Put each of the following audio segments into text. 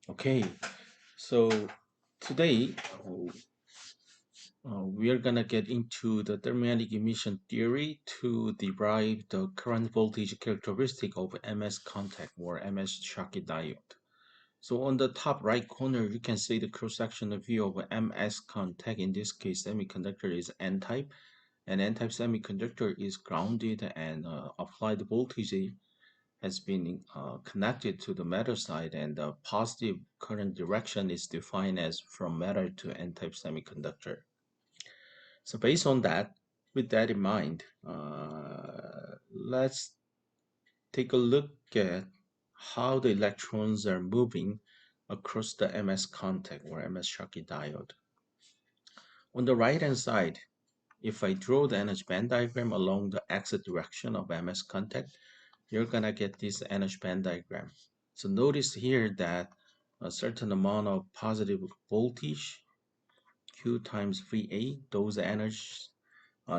Okay, so today we are gonna get into the thermionic emission theory to derive the current voltage characteristic of MS contact or MS Schottky diode. So on the top right corner, you can see the cross-sectional view of MS contact. In this case, semiconductor is N-type, and N-type semiconductor is grounded and applied voltage has been connected to the metal side, and the positive current direction is defined as from metal to n-type semiconductor. So based on that, with that in mind, let's take a look at how the electrons are moving across the MS contact or MS Schottky diode. On the right hand side, if I draw the energy band diagram along the x direction of MS contact, you're gonna get this energy band diagram. So notice here that a certain amount of positive voltage Q times VA, those energies,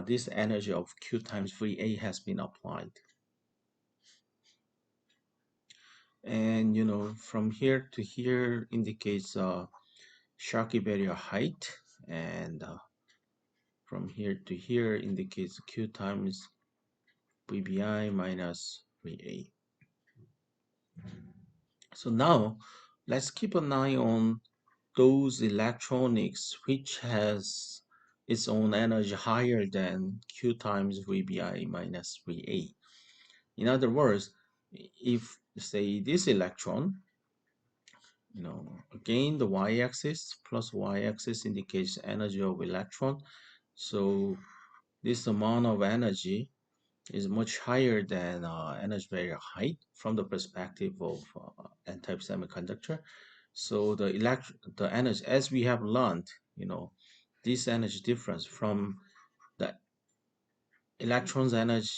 this energy of Q times VA has been applied. And from here to here indicates Schottky barrier height, and from here to here indicates Q times VBI minus VA. So now let's keep an eye on those electronics which has its own energy higher than Q times VBI minus VA. In other words, if say this electron, again the y-axis plus y-axis indicates energy of electron. So this amount of energy is much higher than energy barrier height from the perspective of n-type semiconductor. So the energy, as we have learned, this energy difference from the electrons energy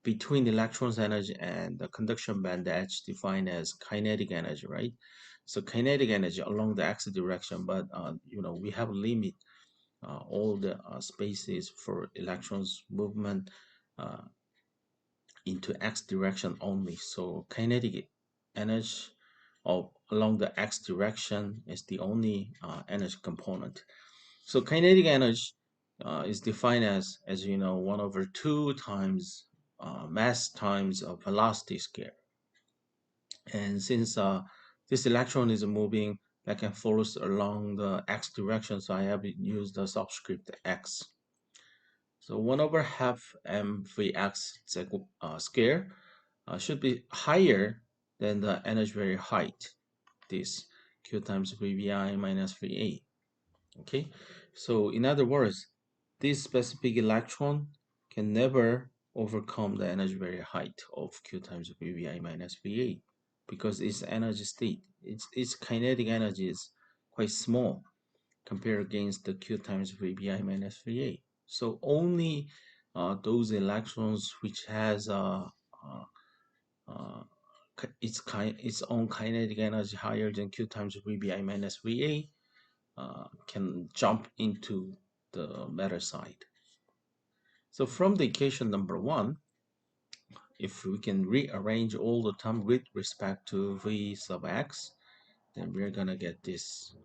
between electrons energy and the conduction band edge defined as kinetic energy, right? So kinetic energy along the x direction, but we have limit all the spaces for electrons movement uh, into x direction only. So kinetic energy of along the x direction is the only energy component. So kinetic energy is defined as 1/2 times mass times velocity square. And since this electron is moving back and forth along the x direction, so I have used the subscript x. So 1/2 mvx square should be higher than the energy barrier height, this q times VBI minus VA. Okay, so in other words, this specific electron can never overcome the energy barrier height of q times VBI minus VA because its energy state, its kinetic energy is quite small compared against the q times VBI minus VA. So only those electrons which has uh, its own kinetic energy higher than q times VBI minus VA can jump into the metal side. So from the equation number one, if we can rearrange all the term with respect to v sub x, then we're gonna get this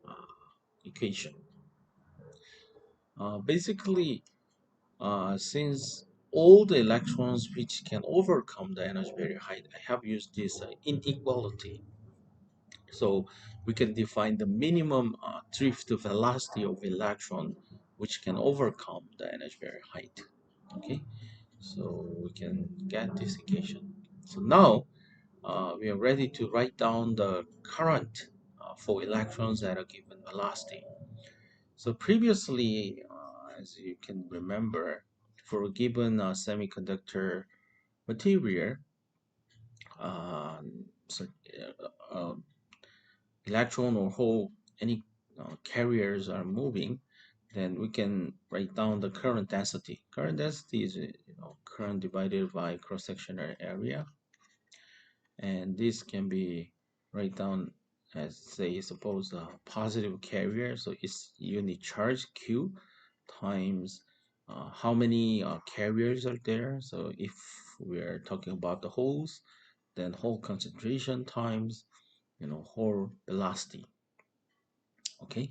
equation. Basically, since all the electrons which can overcome the energy barrier height, I have used this inequality. So we can define the minimum drift velocity of electron which can overcome the energy barrier height. Okay, so we can get this equation. So now we are ready to write down the current for electrons at a given velocity. So previously, as you can remember, for a given semiconductor material, so electron or hole, any carriers are moving, then we can write down the current density. Current density is current divided by cross-sectional area, and this can be write down as, say, suppose a positive carrier, so its unit charge Q times how many carriers are there. So if we're talking about the holes, then hole concentration times Hole velocity. Okay,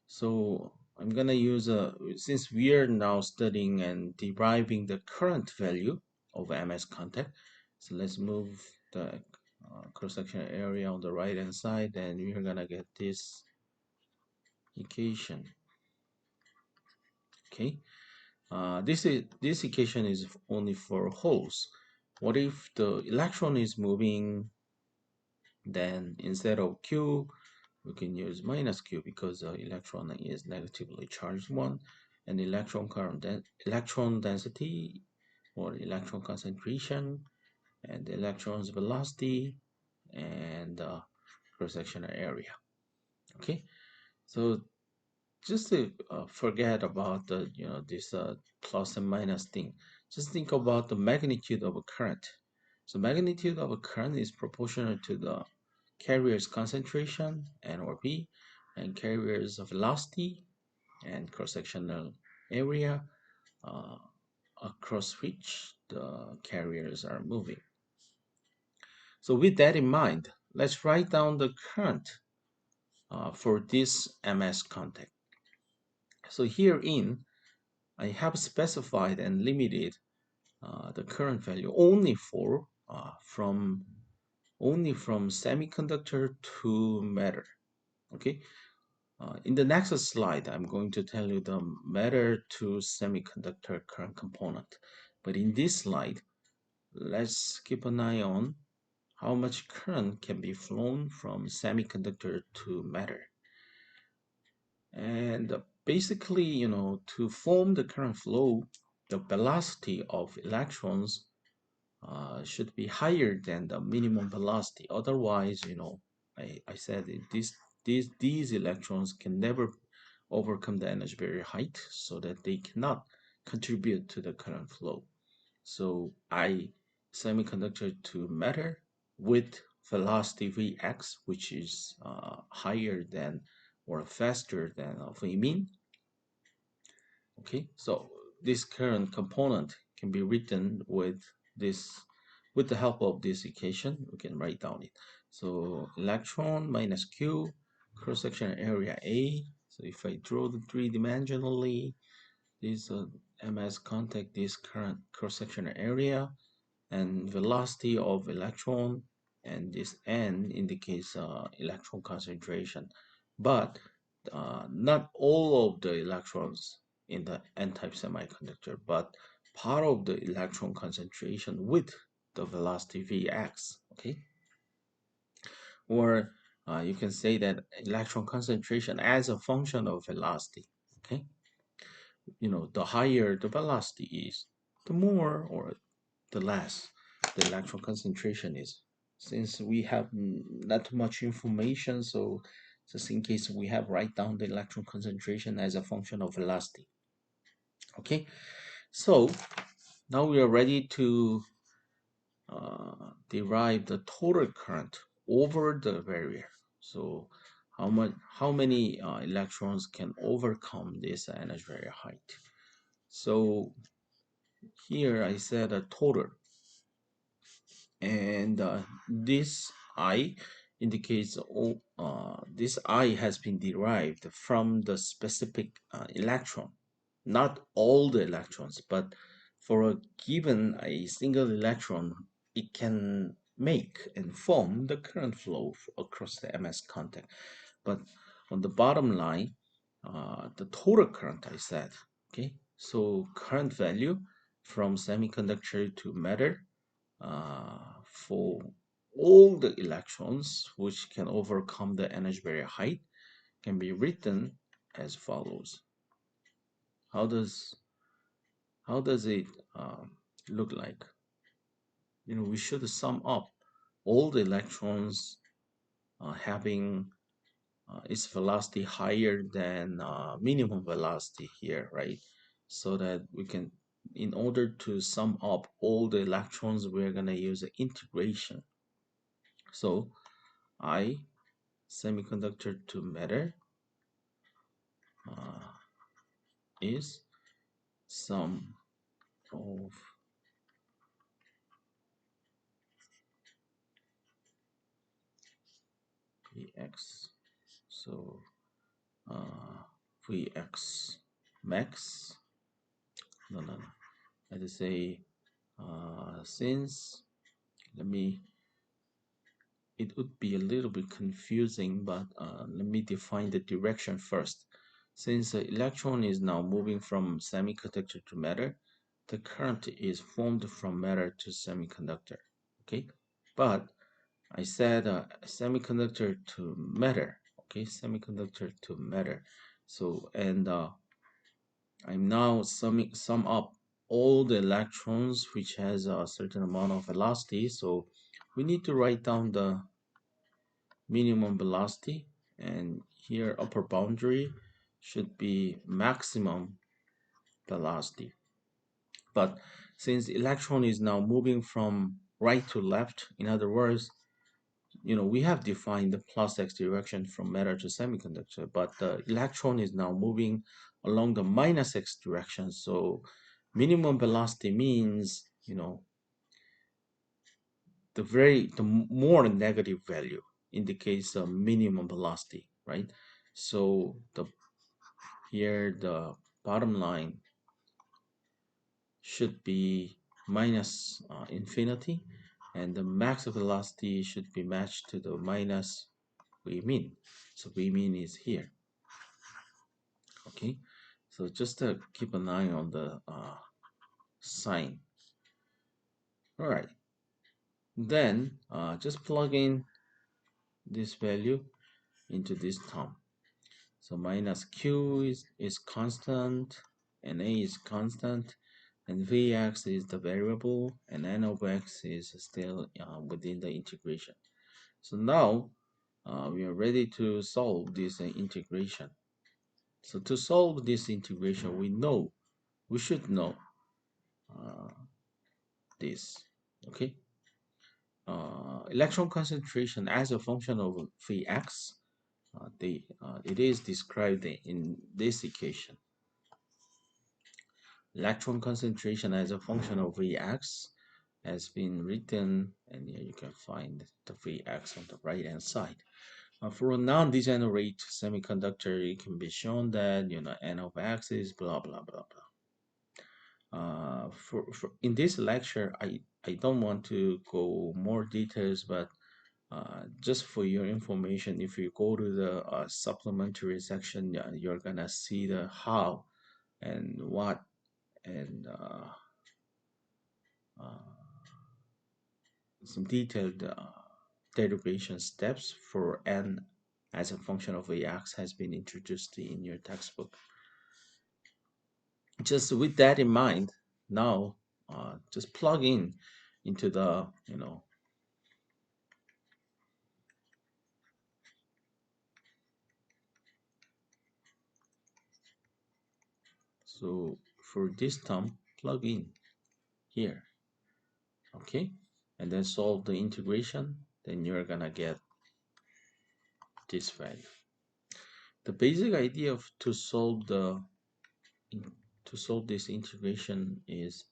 so I'm gonna use since we are now studying and deriving the current value of MS contact. So let's move the cross-sectional area on the right hand side, and we're gonna get this equation. Okay, this equation is only for holes. What if the electron is moving? Then instead of Q, we can use minus Q because the electron is negatively charged one, and electron density or electron concentration, and the electron's velocity, and cross-sectional area. Okay, so just to forget about the this plus and minus thing, just think about the magnitude of a current. So magnitude of a current is proportional to the carrier's concentration n or p, and carrier's velocity and cross-sectional area uh, across which the carriers are moving. So with that in mind, let's write down the current for this MS contact. So herein, I have specified and limited the current value only from semiconductor to matter. Okay. In the next slide, I'm going to tell you the matter to semiconductor current component. But in this slide, let's keep an eye on how much current can be flown from semiconductor to matter. And basically, to form the current flow, the velocity of electrons should be higher than the minimum velocity. Otherwise, I said these electrons can never overcome the energy barrier height, so that they cannot contribute to the current flow. So I semiconductor to matter with velocity Vx, which is higher than or faster than Vmin. Okay, so this current component can be written with the help of this equation. We can write down it. So electron minus Q, cross-section area A. So if I draw the three-dimensionally, this MS contact, this current cross-section area, and velocity of electron, and this n indicates electron concentration. But not all of the electrons in the n-type semiconductor, but part of the electron concentration with the velocity Vx. Okay, or you can say that electron concentration as a function of velocity. Okay, the higher the velocity is, the more or the less the electron concentration is. Since we have not much information, so just in case we have write down the electron concentration as a function of velocity. Okay, so now we are ready to derive the total current over the barrier. So how many electrons can overcome this energy barrier height? So here I said a total, and this I indicates this I has been derived from the specific electron, not all the electrons, but for a given a single electron, it can make and form the current flow across the MS contact. But on the bottom line, the total current I said, okay, so current value from semiconductor to matter for all the electrons which can overcome the energy barrier height can be written as follows. How does it look like? We should sum up all the electrons having its velocity higher than minimum velocity here, right? So that we can, in order to sum up all the electrons, we're going to use an integration. So I semiconductor to matter uh, is sum of Vx. So Vx max. No. Let us say since let me. It would be a little bit confusing, but let me define the direction first. Since the electron is now moving from semiconductor to matter, the current is formed from matter to semiconductor. Okay, but I said semiconductor to matter. Okay, semiconductor to matter. So and I'm now sum up all the electrons which has a certain amount of velocity. So we need to write down the minimum velocity, and here upper boundary should be maximum velocity. But since electron is now moving from right to left, in other words, we have defined the plus x direction from matter to semiconductor, but the electron is now moving along the minus x direction. So minimum velocity means, the more negative value indicates the minimum velocity, right? So the bottom line should be minus infinity, and the max velocity should be matched to the minus V mean. So V mean is here. Okay, so just keep an eye on the sign. All right, then just plug in this value into this term. So minus q is constant, and a is constant, and vx is the variable, and n of x is still within the integration. So now we are ready to solve this integration. So to solve this integration, we should know uh, this. Okay, electron concentration as a function of Vx, it is described in this equation. Electron concentration as a function of Vx has been written, and here you can find the Vx on the right hand side. For a non-degenerate semiconductor, it can be shown that n of x is blah blah blah blah. For in this lecture, I don't want to go more details, but just for your information, if you go to the supplementary section, you're gonna see the how and what and some detailed derivation steps for n as a function of Ax has been introduced in your textbook. Just with that in mind, now just plug in into the so for this term, plug in here, okay, and then solve the integration. Then you're gonna get this value. The basic idea of to solve this integration is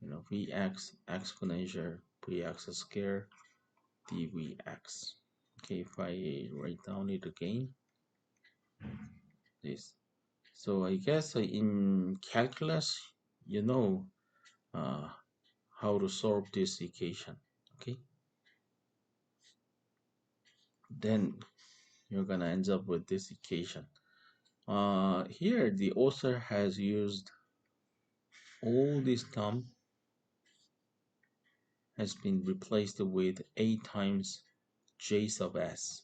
Vx exponential Vx squared dvx. Okay, if I write down it again, this. So I guess in calculus, you know uh, how to solve this equation. Okay, then you're gonna end up with this equation. Here the author has used all this term has been replaced with a times j sub s,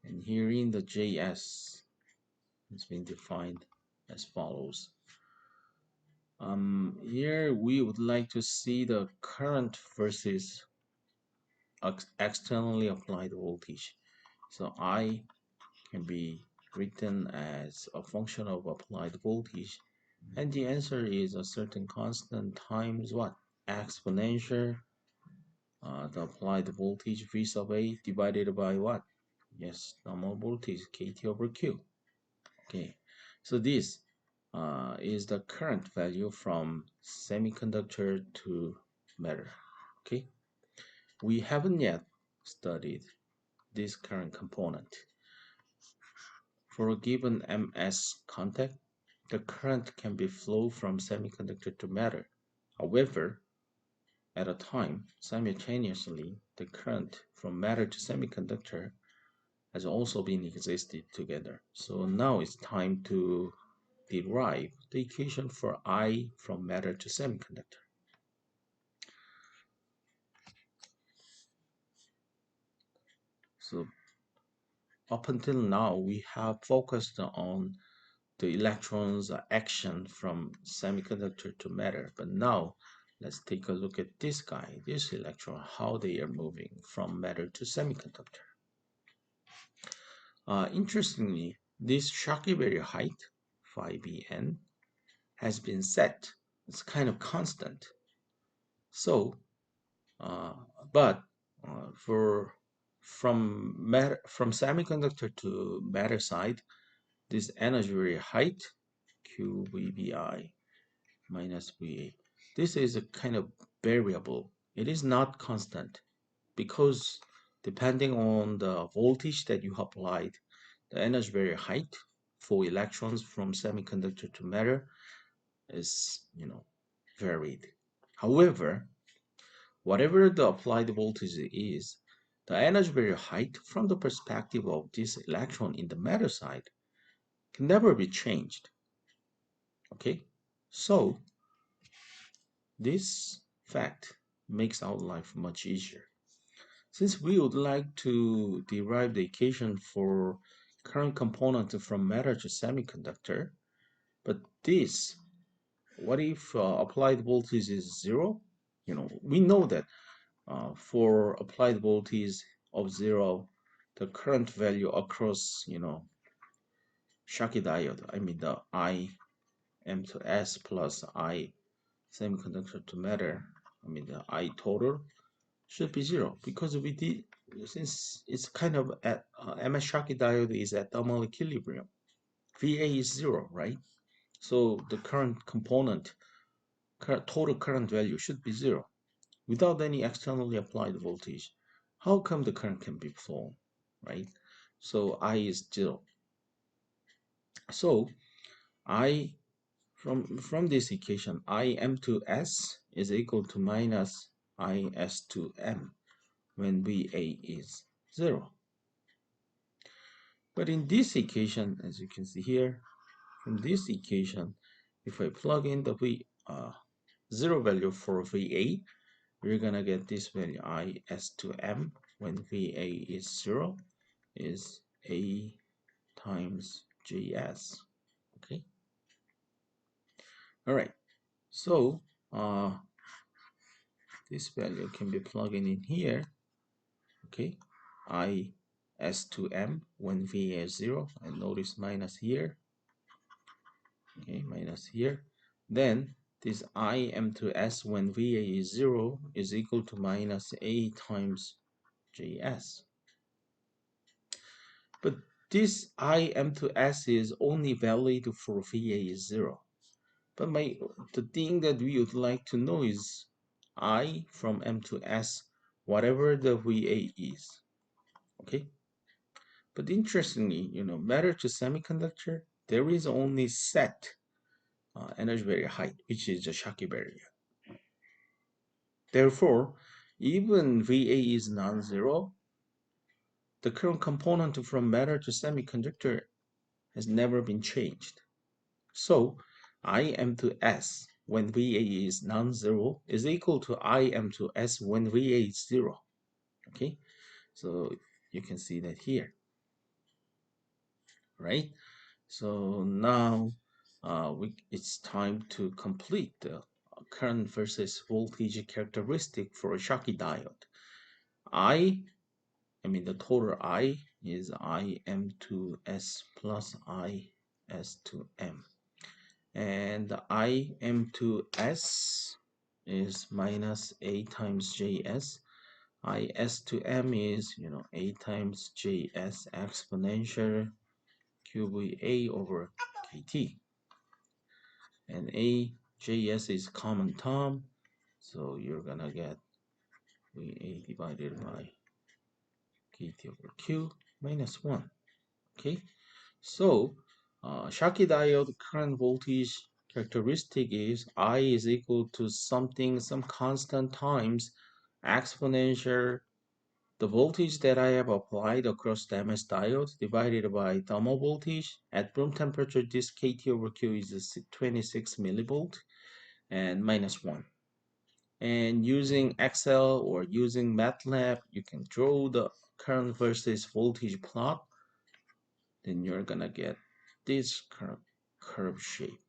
and herein the js has been defined as follows. Here we would like to see the current versus externally applied voltage. So I can be written as a function of applied voltage, and the answer is a certain constant times what? Exponential the applied voltage V sub A divided by what? Yes, normal voltage KT over Q. Okay, so this is the current value from semiconductor to matter. Okay, we haven't yet studied this current component. For a given ms contact, the current can be flow from semiconductor to matter. However, at a time, simultaneously, the current from matter to semiconductor has also been existed together. So now it's time to derive the equation for I from matter to semiconductor. So up until now, we have focused on the electrons' action from semiconductor to matter. But now, let's take a look at this guy, this electron, how they are moving from matter to semiconductor. Interestingly, this Schottky barrier height, phi bn, has been set. It's kind of constant. So, uh, but for from semiconductor to matter side, this energy barrier height, QVBI minus VA, this is a kind of variable. It is not constant because depending on the voltage that you applied, the energy barrier height for electrons from semiconductor to matter is, varied. However, whatever the applied voltage is, the energy barrier height from the perspective of this electron in the matter side can never be changed. Okay, so this fact makes our life much easier. Since we would like to derive the equation for current component from matter to semiconductor, but this, what if applied voltage is zero? We know that for applied voltage of zero, the current value across, Schottky diode, I mean the I M to S plus I semiconductor to matter, I mean the I total should be zero because we did, since it's kind of at MS Schottky diode is at thermal equilibrium. VA is zero, right? So the current component, total current value should be zero without any externally applied voltage. How come the current can be flown, right? So I is zero. So I from this equation, I m to s is equal to minus I s to m when VA is zero. But in this equation, as you can see here, from this equation, if I plug in the zero value for VA, we're gonna get this value I s to m when VA is zero is A times JS. Okay. All right. So this value can be plugged in here. Okay. I s to m when VA is zero, and notice minus here. Okay, minus here. Then this I m to s when VA is zero is equal to minus A times JS. But this I m to s is only valid for VA is zero. But the thing that we would like to know is I from M to S, whatever the VA is. Okay. But interestingly, matter to semiconductor, there is only set energy barrier height, which is the Schottky barrier. Therefore, even VA is non-zero, the current component from matter to semiconductor has never been changed. So I m to S when VA is non-zero is equal to I m to S when VA is zero. Okay, so you can see that here, right? So now it's time to complete the current versus voltage characteristic for a Schottky diode. I mean the total I is I m to S plus I S to M. And I m to S is minus A times JS. I s to M is, A times JS exponential QVA over KT. And A, JS is common term, so you're gonna get VA divided by KT over Q minus 1. Okay, so Schottky diode current voltage characteristic is I is equal to something, some constant times exponential the voltage that I have applied across the MS diode divided by thermal voltage. At room temperature, this KT over Q is 26 millivolt and minus 1. And using Excel or using MATLAB, you can draw the current versus voltage plot. Then you're gonna get this curve shape.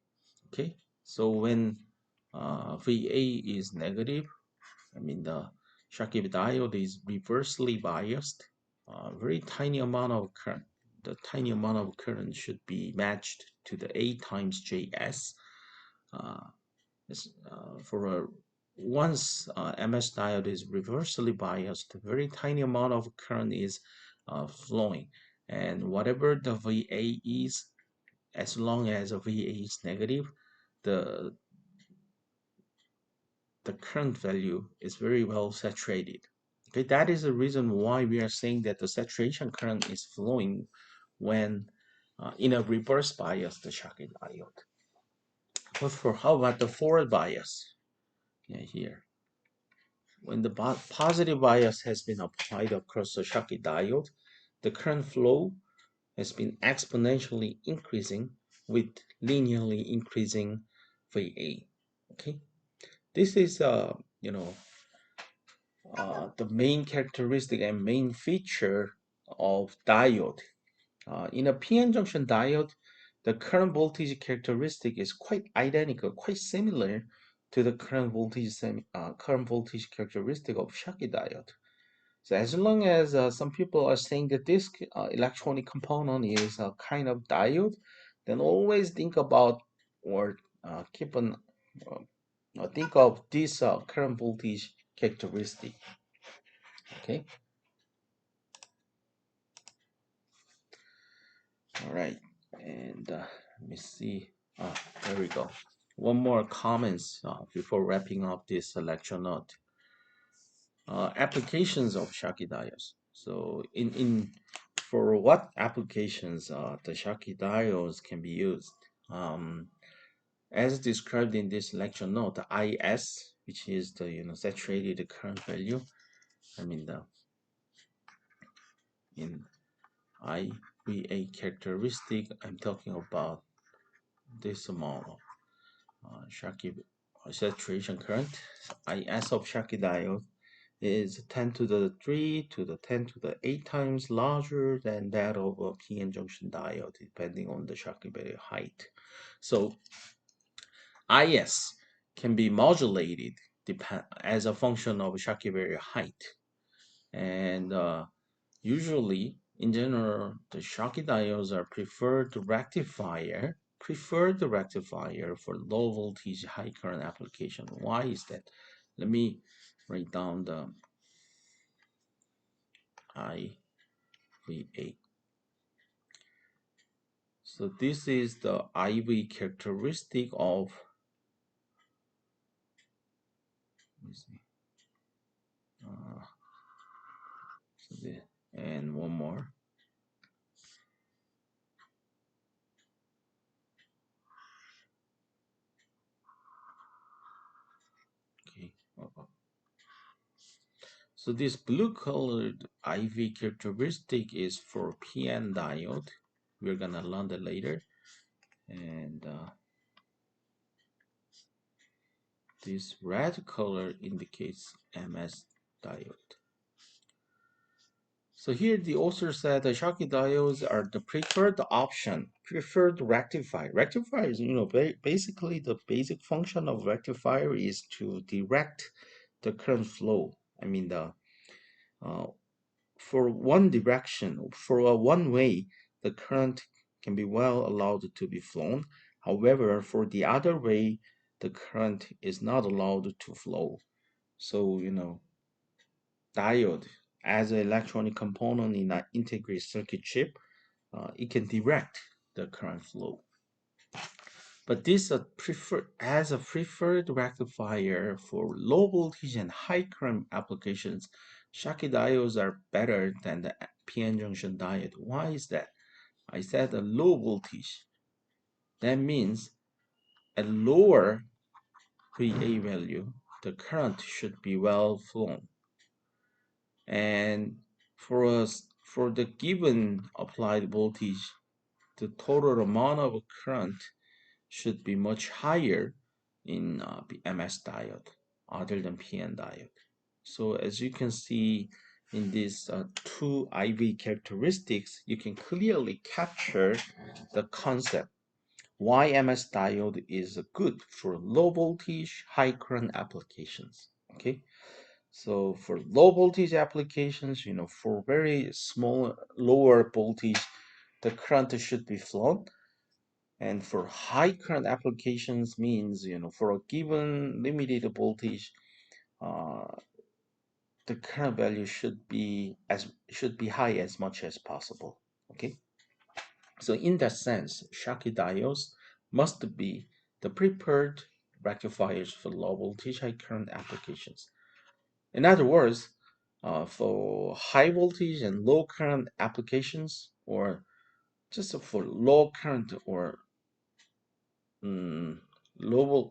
Okay, so when VA is negative, I mean the Schottky diode is reversely biased. Very tiny amount of current. The tiny amount of current should be matched to the A times JS. Uh, for a once MS diode is reversely biased, a very tiny amount of current is flowing, and whatever the VA is, as long as a VA is negative, the the current value is very well saturated. Okay, that is the reason why we are saying that the saturation current is flowing when in a reverse bias the Schottky diode. But for how about the forward bias? Yeah, here. When the positive bias has been applied across the Schottky diode, the current flow has been exponentially increasing with linearly increasing VA. Okay, this is the main characteristic and main feature of diode. In a PN junction diode, the current voltage characteristic is quite identical, quite similar to the current voltage characteristic of Schottky diode. So as long as some people are saying that this electronic component is a kind of diode, then always think about or keep on think of this current voltage characteristic. Okay. All right, and let me see. There we go. One more comments before wrapping up this lecture note. Applications of Schottky diodes. So in for what applications the Schottky diodes can be used? As described in this lecture note, the IS, which is the saturated current value. I mean the in IVA characteristic, I'm talking about this amount of Schottky saturation current. IS of Schottky diode is 10 to the 3 to the 10 to the 8 times larger than that of a PN junction diode, depending on the Schottky barrier height. So IS can be modulated as a function of Schottky barrier height. And usually, in general, the Schottky diodes are preferred rectifier for low voltage, high current application. Why is that? Let me write down the IVA. So this is the IV characteristic of, let me see, and one more. Okay. So this blue colored IV characteristic is for PN diode. We're gonna learn that later. And this red color indicates MS diode. So here the author said the Schottky diodes are the preferred option, preferred rectifier. Rectifier is, basically the basic function of rectifier is to direct the current flow. I mean uh, for one direction, for a one way, the current can be well allowed to be flown. However, for the other way, the current is not allowed to flow. So, diode as an electronic component in an integrated circuit chip, it can direct the current flow. But this as a preferred rectifier for low voltage and high current applications, Schottky diodes are better than the PN junction diode. Why is that? I said a low voltage. That means at lower VA value, the current should be well flown. And for the given applied voltage, the total amount of current should be much higher in MS diode other than PN diode. So as you can see in these two IV characteristics, you can clearly capture the concept why MS diode is good for low voltage, high current applications. Okay, so for low voltage applications, for very small, lower voltage, the current should be flown. And for high current applications means, for a given limited voltage, uh, the current value should be high as much as possible. Okay, so in that sense, Schottky diodes must be the preferred rectifiers for low voltage, high current applications. In other words, for high voltage and low current applications, or just for low current or mm,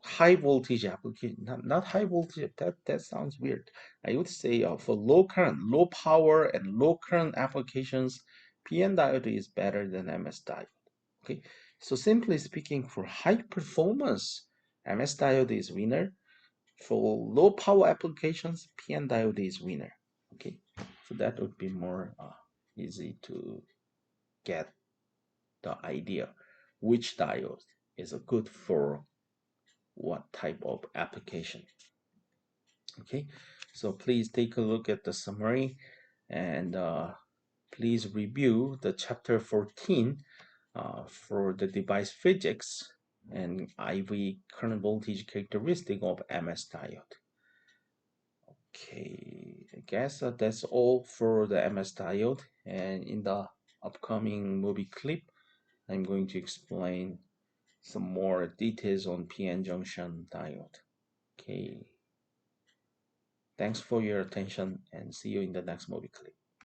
high voltage application, not high voltage, that sounds weird. I would say for low current, low power, and low current applications, PN diode is better than MS diode. Okay, so simply speaking, for high performance, MS diode is winner. For low power applications, PN diode is winner. Okay, so that would be more easy to get the idea which diode is good for what type of application. Okay, so please take a look at the summary and please review the chapter 14 for the device physics and IV current voltage characteristic of MS diode. Okay, I guess that's all for the MS diode, and in the upcoming movie clip, I'm going to explain some more details on PN junction diode. Okay, thanks for your attention and see you in the next movie clip.